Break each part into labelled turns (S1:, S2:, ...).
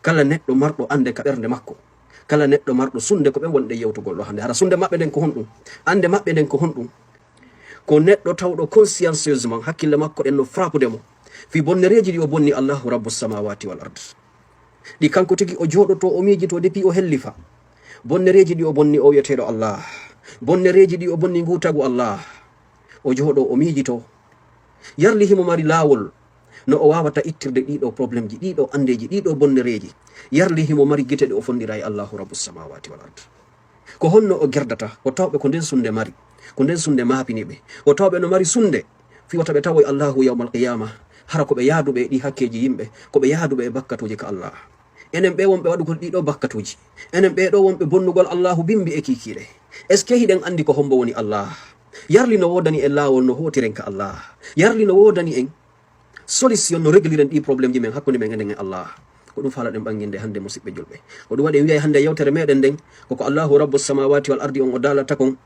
S1: kala neɗɗo marɗo ande ka ɓernde makko, kala neɗɗo marɗo sunde ko ɓe wonɗe yewtugol ɗo hande. Hara sunde maɓɓe nden ko honɗum, ande maɓɓe nden ko honɗum, ko neɗɗo tawɗo consciencieusement hakkille makko ɗen no frappude mo fi bonnereji ɗi o bonni Allahu rabbu samawati wal ard, ɗi kanko tigi o joɗoto o miijito depuis o hellifa. Bonnereji ɗi o bonni o wiyeteɗo Allah, bonnereji ɗi o bonni ngutagu Allah, o joɗo o miijito, yarli himo mari lawol no o wawata ittirde ɗiɗo probléme ji, ɗiɗo andeji, ɗiɗo bonnereji. Yarli himo mari gite ɗe o fondira e Allahu rabbu samawati wal ard. Ko honno o gerdata, o tawɓe ko nden sunde mari, ko nden sunde maapini ɓe, o tawɓe no mari sunde fiwata ɓe tawoy Allahu yawmal qiyama, hara ko ɓe yaaduɓe ɗi hakkeji yimɓe, ko ɓe yaaduɓe e bakkatuji ka Allah. Enen ɓe wonɓe waɗugol ɗiɗo bakkatuji, enen ɓe ɗo wonɓe bonnugol Allahu bimbi e kikiɗe. est ce que hiɗen andi ko hombo woni Allah? Yarli no wodani en lawol no hotiren ka Allah, yarli no wodani en solution no régliren ɗi probléme ji men hakkude men enden e Allah. Ko ɗum faala ɗen ɓanginde hande musidɓe julɓe, ko ɗum waɗi wiya hande yewtere meɗen nden koko Allahu rabbu samawati wal ardi on o dalata kon,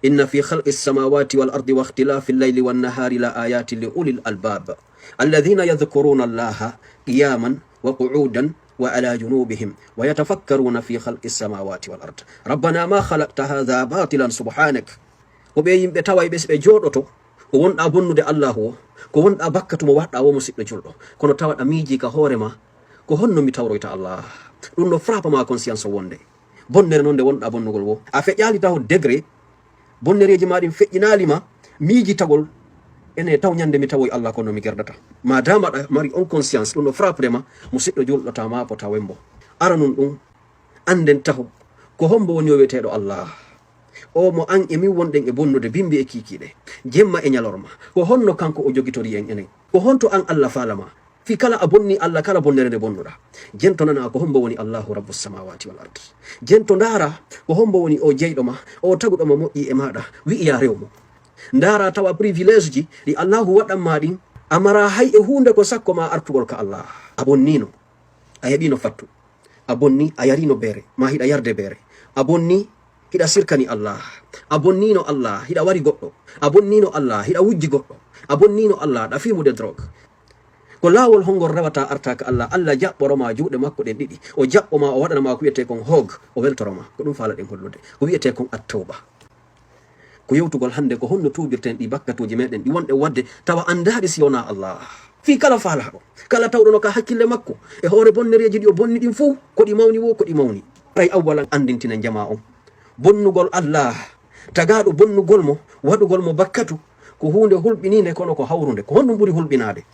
S1: inna fi khalqi samawati wal ardi wa ikhtilafi al-layli wan nahari la ayatin li ulil albab alladhina yadhkuruna Allaha qiyaman wa qu'udan wa ala junubihim wa yatafakkaruna fi khalqi samawati wal ard rabbana ma khalaqta hadha batilan subhanak. Ko ɓe yimɓe tawa ɓe ɓe joɗoto ko wonɗa bonnude Allahu, ko wonɗa bakkatu mo waɗɗa wo musidɗo julɗo, kono tawaɗa miiji ka hoorema ko honno mi tawroyta Allah. Ɗum no frapa ma conscience o wonde bonnere noon nde wonɗa bonnugol wo, a feƴƴali taw degré bonnereji ma ɗin feƴƴinalima miiji tagol ene taw ñande mi tawoy Allah kono mi gerdata. Madama ɗa mari on conscience, ɗum no frappude ma musidɗo julɗo ta ma pota wembo ara nun ɗum anden taho ko hombo woni o wiyeteɗo Allah, o mo an e min wonɗen e bonnude bimbi e kikiɗe jemma e ñalorma, ko honno kanko o jogitori en enen, ko honto an Allah falama fi kala a bonni Allah, kala bonnere nde bonnuɗa jento nana ko hombo woni Allahu rabbu samawati wal ard, jento ndara ko hombo woni o jeyɗo ma, o taguɗo ma moƴƴi e maɗa wi'iya rewmo, ndara tawa privilège ji ɗi Allahu waɗanma ɗin, amara hay e hunde ko sakko ma artugol ka Allah. A bonnino a heɓino fattu, a bonni a yarino beere ma hiɗa yarde beere, a bonni hiɗa sirkani Allah, a bonnino Allah hiɗa wari goɗɗo, a bonnino Allah hiɗa wujji goɗɗo, a bonnino Allah ɗa fimude drogue. Ko lawol hongol rewata arta ka Allah, Allah jaɓɓoroma juuɗe makko ɗen ɗiɗi, o jaɓɓoma o waɗanama ko wiyete kon hog, o weltoroma. Ko ɗum faala ɗen hollude ko wiyete kon attawba. Ko yewtugol hande ko honno tuubirten ɗi bakkatuji meɗen ɗi wonɗe wadde tawa andaɗi si wona Allah. Fi kala faalaɗo, kala tawɗo no ka hakkille makko e hoore bonnereji ɗi o bonni ɗin fuu, ko ɗi mawni wo ko ɗi mawni. Ray awwalan andintina jama on bonnugol Allah, tagaɗo bonnugol mo, waɗugol mo bakkatu ko hunde hulɓininde kono ko hawrude, ko honɗum ɓuri hulɓinade.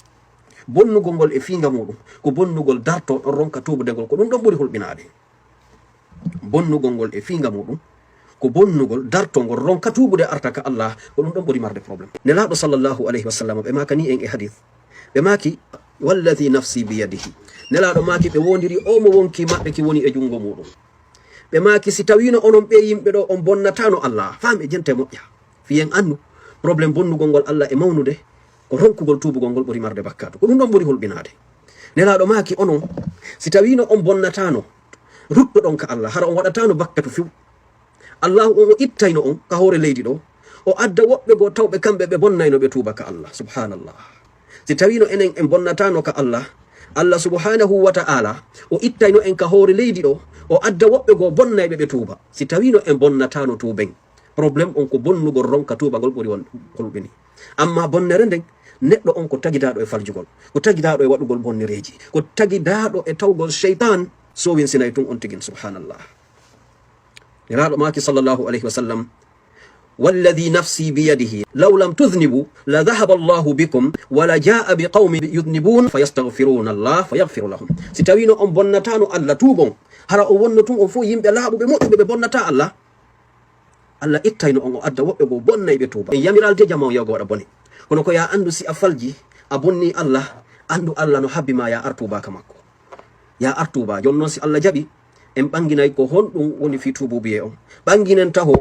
S1: Bonnugol ngol e fiinga muɗum ko bonnugol darto ɗon ronka tubude ngol, ko ɗum ɗon ɓuri hulɓinade. Bonnugol ngol e fiinga muɗum ko bonnugol darto ngol ronka tubude arta ka Allah, ko ɗum ɗon ɓuri marde probléme. Nelaɗo sallllahu alayhi wa sallam ɓe makani en e hadith, ɓe maki walladi nafsi biyadihi, nelaɗo maki ɓe wondiri o mo wonki maɓɓe ki woni e jungo muɗum. Ɓe maki si tawino onon ɓe yimɓe ɗo on bonnatano Allah, famɓe jente moƴƴa fiyen andu probléme bonnugol ngol Allah e mawnude ko ronkugol tubugol ngol ɓuri marde bakkatu, ko ɗum ɗon ɓuri hulɓinade. Nelaɗo maki onon si tawino on bonnatano ruttoɗon ka Allah, hara on waɗatano bakkatu fiw, Allah on o ittayno on ka hoore leydi ɗo, o adda woɓɓe goo tawɓe kamɓe ɓe bonnayno ɓe tuuba ka Allah subhanallah. Si tawino enen en bonnatano ka Allah, Allah subhanahu wa ta'ala o ittayno en ka hoore leydi ɗo, o adda woɓɓe goo bonnayɓe ɓe tuuba. Si tawino en bonnatano tuuben, probléme on ko bonnugol ronka tuuba ngol ɓuri won hulɓini. Amma bonnere nden neɗɗo on ko tagidaɗo e farjugol, ko tagidaɗo e waɗugol bonnereji, ko tagidaɗo e tawgol sheytan sowin sinay tun on tigin subhanallah. Niraɗo maki sallallahu alayhi wa sallam والذي نفسي بيده لو لم تذنبوا لذهب الله بكم ولا جاء بقوم يذنبون فيستغفرون الله فيغفر لهم. ستوينو أم بنتانو الله توبون هرا أونتون أم فو يمبي لابو بموت ببنتا الله الله إتاينو أم أدى وقبو بني بتوبة يميرال تجمع يغور بني kono ko ya andu si a falji a bonni Allah, andu Allah no habbi ma ya artuba ka makko, ya artuba jon non si Allah jaɓi en ɓanginay ko honɗum woni fi tububiye on ɓanginen taho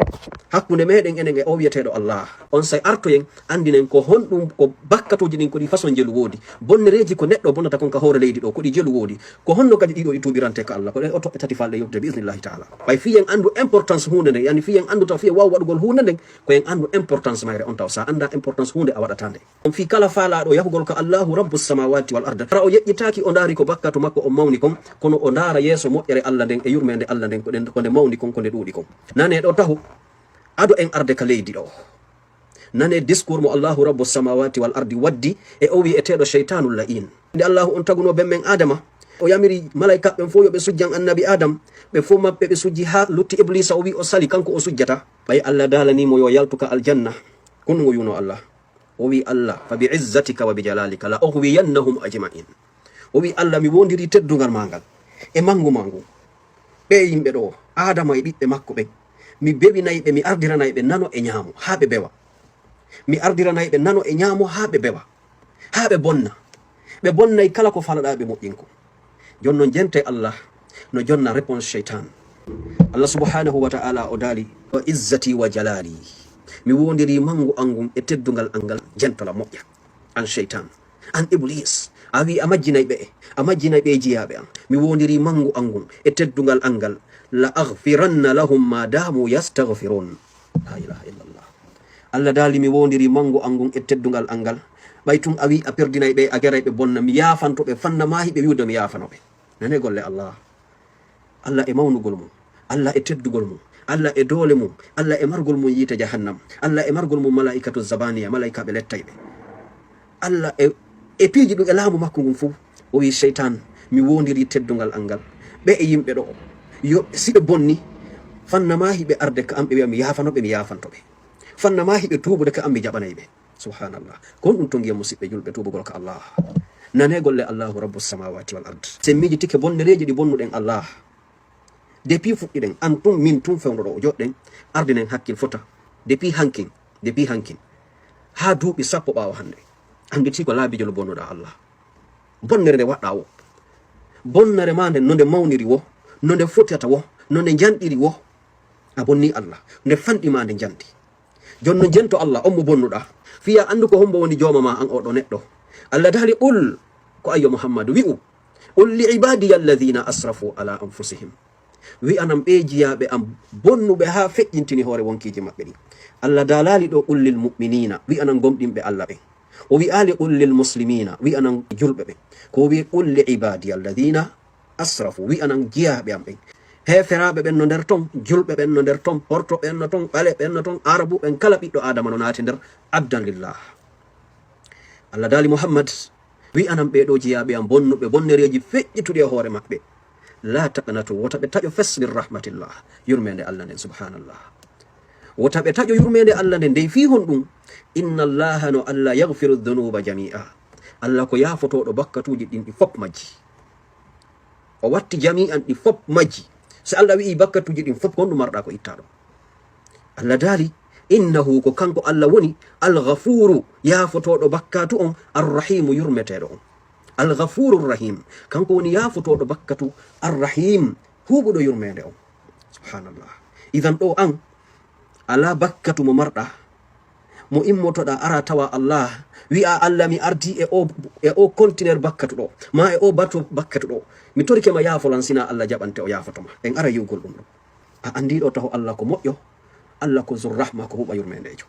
S1: hakkunde meɗen enen e o wiyeteɗo Allah on say artoyen andinen ko honɗum ko bakkatuji ɗin ko ɗi façon jelu woodi bonnereji ko neɗɗo bonnata kon ka hoore leydi ɗo ko ɗi jelu woodi ko honno kadi ɗiɗo ɗi tuɓirante ka Allah ko ɗen o toɓɓe tati falɗe yobde bi isnillahi taala ɓay fiyen andu importance hunde nde yani fiyen andu taw fiye waw waɗugol hunde nden koyen andu importance mayre on taw sa anda importance hunde a waɗatande on fi kala faalaɗo yahugol ko Allahu rabbu samawati wal arda tara o yeƴƴitaki o daari ko bakkatu makko o mawni kon kono o daara yeeso moƴƴere Allah nden e yurmede Allah nden ko nde mawni kon ko nde ɗuuɗi kon nane ɗo tahu ado en arde ka leydi ɗo nane discours mo Allahu rabbu samawati wal ardi waddi e o wi'eteɗo shaytanul la'in nde Allahu on taguno ben men Adama o yamiri malaika ɓen fo yoɓe sujjan annabi Adam ɓe fo maɓɓe ɓe sujji ha lutti iblisa o wi o sali kanko o sujjata ɓay Allah dalanimo yo yaltuka aljanna konno yuno Allah o wi Allah fa bi izzatika wa bi jalalika la ughwiyannahum ajma'in o wi Allah mi wondiri teddugal mangal e mangu mangu ɓe yimɓe ɗo Adama e ɓiɓɓe makko ɓen mi bewinayi ɓe mi ardiranayi ɓe nano e ñaamo ha ɓe bewa mi ardiranayi ɓe nano e ñaamo ha ɓe bewa ha ɓe bonnayi kala ko falaɗa ɓe moƴƴinko jonnon jente Allah no jonna réponse cheytan Allah subhanahu wa ta'ala o daali o izzati wa jalali mi wondiri mangu angum e teddugal angal jentola moƴƴa an cheytan an iblis a wi a majjinayi ɓe e jiyaɓe an mi wondiri mangu angum e teddugal angal la aghfiranna lahum ma damu yastaghfirun la ilaha illallah Allah daali mi wondiri mangu angum e teddugal angal ɓay tun a wi a perdinayi ɓe a geray ɓe bonna mi yafantoɓe fanna mahi ɓe wiwde mi yafanoɓe nane golle Allah e mawnugol mum Allah e teddugol mum Allah e doole mum Allah e margol mum yiite jahannam Allah e margol mum malaikatu zabaniya malaika ɓe lettayɓe Allah e piiji ɗum e laamu makko ngun fo o wi cheytan mi wondiri teddugal angal ɓe e yimɓe ɗo yo si ɓe bonni fanna ma hiɓe arde ka am ɓe wiya mi yafanoɓe mi yafantoɓe fanna ma hiɓe tubude ka am mi jaɓanayi ɓe subhanallah ko on ɗum to giya musidɓe julɓe tubugol ka Allah nane golle Allahu rabbu samawati wal ard semmiji tike bonnereji ɗi bonnuɗen Allah depuis fuɗɗiɗen an tun min tun fewno ɗo o joɗɗen ardinen hakkil fota depuis hankin ha duuɓi sappo ɓawo hande anditi ko laabijol bonnuɗa Allah bonnere nde waɗɗa wo bonnere ma nden no nde mawniri wo no nde fotata wo no nde janɗiri wo a bonni Allah nde fanɗima nde janɗi jonno jento Allah on mo bonnuɗa fiya andu ko hombo woni jooma ma an oɗo neɗɗo Allah daali qul ko ayyo Muhammadu wi'u qul li ibadiya alladhina asrafu ala anfusihim wi anam ɓe jiyaɓe am bonnuɓe ha feƴƴintini hoore wonkiji maɓɓe ɗi Allah dalali ɗo qul lil mu'minina wi anan gomɗinɓe Allah ɓen o wi ali qul lil muslimina wi anan julɓe ɓen ko wi qul li ibadiya alladhina asrafu wi anan jiyaɓe am ɓen heferaɓe ɓen no nder ton julɓe ɓen no nder ton porto ɓen no ton ɓale ɓen no ton arabu ɓen kala ɓiɗɗo adama no naati nder abdan lillah Allah daali Muhammad wi anan ɓeɗo jiyaɓe am bonnuɓe bonnereji feƴƴituɗi e hoore maɓɓe la taqnatu wota ɓe taƴo feslir rahmatillah yurmede Allah nden subhanallah wota ɓe taƴo yurmede Allah nden ndey fi hon ɗum inna allaha no Allah yaghfiru dhunuba jami'a Allah ko yafotoɗo bakkatuji ɗin ɗi fop majji o watti jami'an ɗi fop majji so Allah wi'i bakkatuji ɗin fop kon ɗum marɗa ko ittaɗo Allah daali innahu ko kanko Allah woni alghafuru yafotoɗo bakkatu on arrahimu yurmeteɗo on alghafuru rahim kanko woni yafotoɗo bakkatu arrahim huɓuɗo yurmede on subhanallah idan ɗo an ala bakkatu mo marɗa mo immotoɗa ara tawa Allah wi'a Allah mi ardi e o contenaire bakkatu ɗo ma e o bato bakkatu ɗo mi torike ma yafolan sina Allah jaɓante o yafotoma en ara yiwgol ɗum ɗo a andiɗo taho Allah ko moƴƴo Allah ko zur rahma ko huɓa yurmedejo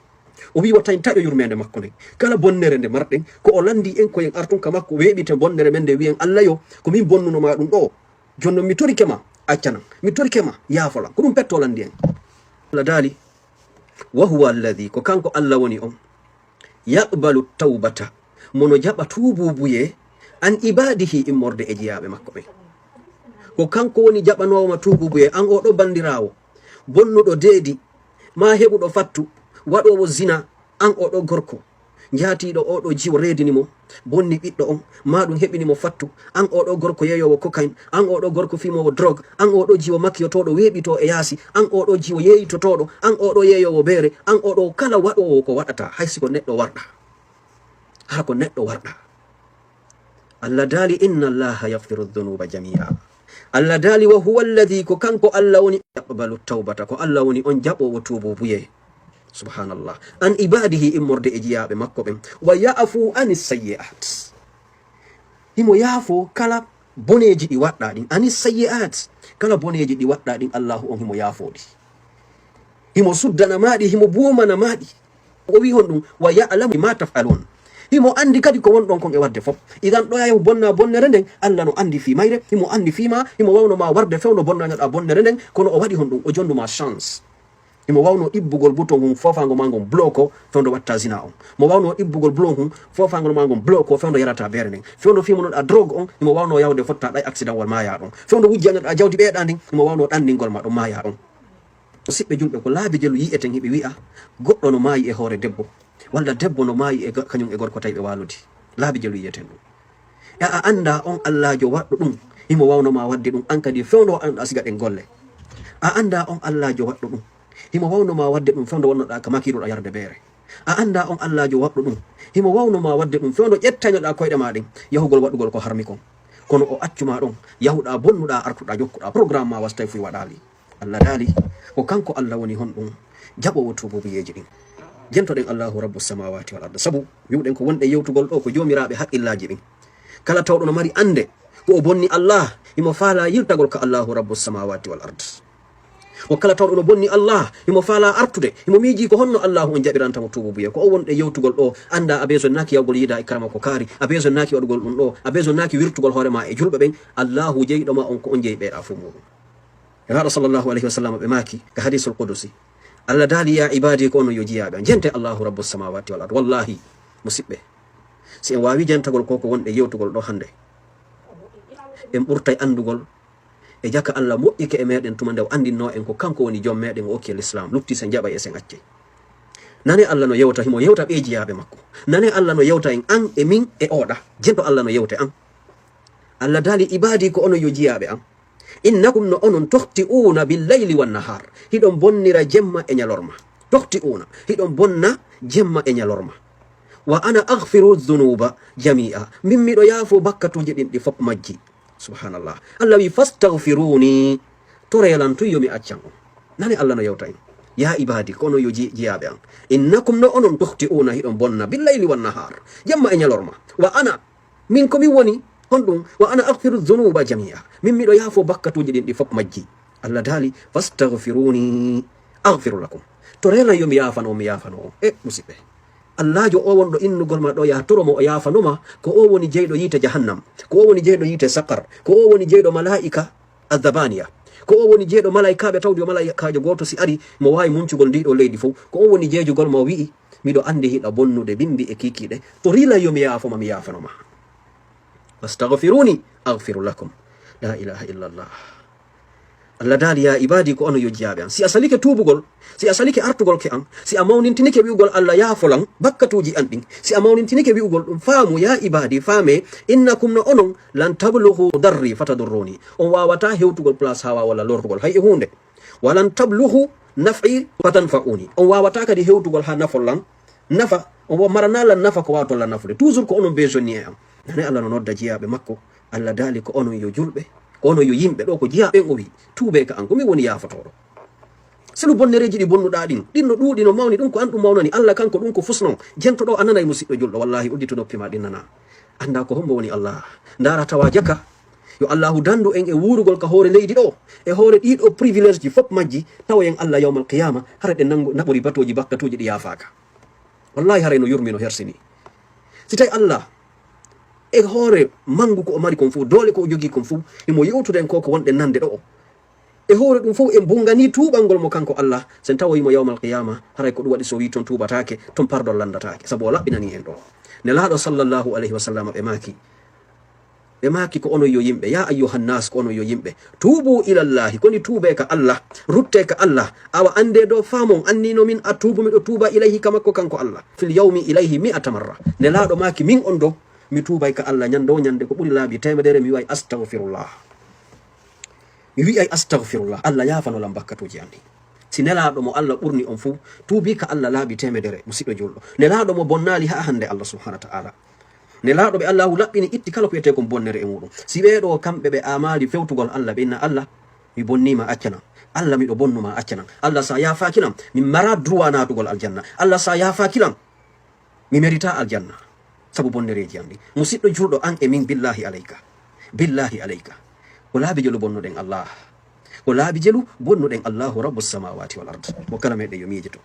S1: o wi watta en taƴo yurmede makko nden kala bonnere nde marɗen ko o landi en koyen artun ka makko weeɓite bonnere men nde wiyen Allah yo ko min bonnunoma ɗum ɗo jonno mi torike ma accanan mi torike ma yafolan ko ɗum petto landi en Allah daali wa huwa alladhi ko kanko Allah woni on yaqbalu tawbata mono jaɓa tububuye an ibadihi immorde e jiyaɓe makko ɓe ko kanko woni jaɓanowoma tububuye an oɗo bandirawo bonnuɗo deedi ma heɓuɗo fattu waɗowo zina an oɗo gorko jaatiɗo oɗo jiwo redinimo bonni ɓiɗɗo on ma ɗum heɓinimo fattu an oɗo gorko yeyowo cocaine an oɗo gorko fimowo drogue an oɗo jiwo makkiyotoɗo weeɓito e yaasi an oɗo jiwo yeyitotoɗo an oɗo yeyowo beere an oɗo kala waɗowo ko waɗata haysi ko neɗɗo warɗa ha ko neɗɗo warɗa Allah daali inna allaha yaghfiru dhunuba jami'a Allah dali wa huwa alladhi ko kanko Allah woni yaqbalu tawbata ko Allah woni on jabo wo tubu buye subhanallah an ibadihi immorde e jiyabe makko ben wa ya'fu anis sayyi'at himo yafo kala boneji di wadda din anis sayyi'at kala boneji di wadda din Allah on himo yafodi himo suddana madi himo buumana madi o wi hon dum wa ya'lamu ma taf'alun himo andi kadi ko won don kon e wadde fop idan do yayu bonna bonnere nden Allah no andi fi mayre himo andi fi ma himo wawno ma warde fewno bonna ngada bonnere nden kono o wadi hon dum o jonduma chance himo wawno ibbugol bouton hum fofango mangon bloko fewndo watta zina on mo wawno ibbugol blon hum fofango mangon bloko fewndo yarata bere nden fewndo fimo no da drogue on himo wawno yawde fotta day accident wal maya don fewndo wujja ngada jawdi be dandi himo wawno dandingol ma do maya on sibbe julbe ko laabi jelu yi'eten hibe wi'a goddo no mayi e hore debbo walla debbo no mayi e kanyum e gorko taybe waludi laabi jelu yi'eten dum ya anda on Allah jo waddo dum himo wawno ma wadde dum an kadi fewndo an asiga den golle anda on Allah jo waddo dum himo wawno ma wadde dum fewndo wonno da ka makiro da yarde bere anda on Allah jo waddo dum himo wawno ma wadde dum fewndo ƴettaño da koyde ma din yahugol wadugol ko harmi kon kono o accuma don yahuda bonnuda artuda jokkuda programme ma wastay fu wadali Allah dali ko kanko Allah woni hon dum jabo wotubo biyeji din jento den Allahu rabbus samawati wal ard sabu wiwden ko wonde yewtugol do ko jomirabe haqqillaji din kala tawdo no mari ande ko o bonni Allah himo faala yiltagol ka Allahu rabbus samawati wal ard o kala tawdo no bonni Allah himo faala artude himo miji ko honno Allahu on jabiranta mo tubu biye ko o wonde yewtugol do anda abezo naki yawgol yida e karama ko kaari abezo naki wadugol dum do abezo naki wirtugol hoore ma e julbe ben Allahu jeydo ma on ko on jeyi beeda fu mudum ya sallallahu alaihi wasallam be maki ka hadithul qudusi Allah dali ya ibadi ko no yojiyabe jente Allahu rabbus samawati wal ard wallahi musibbe si en wawi jentagol koko wonde yewtugol do hande en burtay andugol e jaka Allah moƴƴike e meden tuma ndew andinno en ko kanko woni jom meden o okki l'islam lukti sen jaba e sen acce nane Allah no yewta himo yewta be jiyabe makko nane Allah no yewta en an e min e oda jento Allah no yewta an Allah dali ibadi ko ono yojiyabe an innakum no onon tohti'una bil-layli wan-nahar hidon bonnira jemma e nyalorma tohti'una hidon bonna jemma e nyalorma wa ana aghfiru dhunuba jami'a mimmi do yafo bakkatuje din di fop majji subhanallah Allah wi fastaghfiruni torelan tuyomi accan nani Allah no yewta en ya ibadi kono yo jiyabe an innakum no onon tohti'una hidon bonna bil-layli wan-nahar jemma e nyalorma wa ana min ko mi woni hondum wa ana aghfiru dhunuba jami'a mimmi do yafo bakkatuje din di fop majji Allah dali fastaghfiruni aghfiru lakum to rela yo mi yafano musibe Allah jo o wondo innugol ma do ya toro mo o yafanoma ko o woni jeydo yite jahannam ko o woni jeydo yite sakar ko o woni jeydo malaika adhabaniya ko o woni jeydo malaika be tawdi malaika jo goto si ari mo wawi muncugol ndido leydi fu ko o woni jeyjugol mo wi'i mido andi hida bonnude bimbi e kikide to rila yo mi yafoma mi yafanoma fastaghfiruni aghfir lakum la ilaha illa Allah Allah dali ya ibadi ko ono yojiyabe an si asalike tubugol si asalike artugol ke an si amawnintinike wiugol Allah ya folan bakkatuji an din si amawnintinike wiugol dum faamu ya ibadi faame innakum no onon lan tablughu darri fatadurruni on wawata hewtugol place hawa wala lortugol hay e hunde walan tablughu naf'i fatanfa'uni on wawata kadi hewtugol ha nafollan nafa on marana lan nafa ko wato lan nafude toujours ko onon besoin am nane Allah no nodda jiyabe makko Allah dali ko onon yo julbe ono yo yimbe do ko jiyabe o wi tube ka an ko mi woni yafatoro selu bonnereji di bonnuda din dinno duudi no mawni dum ko andum mawnani Allah kanko dum ko fusno jento do anana e musibbe juldo wallahi uddi to noppi ma dinana anda ko hombo woni Allah ndara tawa jaka yo Allahu dandu en e wurugol ka hore leydi do e hore dido privilege ji fop majji taw en Allah yawmal qiyamah harade nango nabori batoji bakkatoji di yafaka wallahi hare no yurmino hersini sitay Allah e hore mangu ko o mari kon fu dole ko o jogi kon fu imo yewtuden ko wonde nande do e hore dum fu e bungani tubangol mo kanko Allah sen tawo yimo yawmal qiyamah haray ko dum wadi so wi ton tubatake ton pardon landatake sabo labbinani en do ne laado sallallahu alaihi wasallam be maki ko ono yo yimbe ya ayyuhan nas ko ono yo yimbe tubu ila Allah koni tube ka Allah rutte ka Allah awa ande do famon annino min atubu mi do tuba ilayhi kama ko kanko Allah fil yawmi ilayhi 100 marra ne laado maki min on do mi tubay ka Allah nyando nyande ko buri laabi temedere mi wi astaghfirullah Allah yafano lam bakkatuji andi si nelaado mo Allah burni on fu tubi ka Allah laabi temedere musiddo juldo nelaado mo bonnali ha hande Allah subhanahu wa ta'ala nelaɗo ɓe allahu laɓɓini itti kala ko wiyete kon bonnere e muɗum. Si ɓeɗo kamɓe ɓe amali fewtugol Allah ɓe inna Allah mi bonnima accana, Allah miɗo bonnuma accana, Allah sa yafakilam min mara droit natugol aljanna, Allah sa yafakilam mi merita aljanna sabu bonnereji andi. Musidɗo julɗo an e min billahi alayka ko laabi jelu bonnuɗen Allah, ko laabi jelu bonnuɗen Allahu rabbus samawati wal ard. Mo kala meɗen yo miijeto.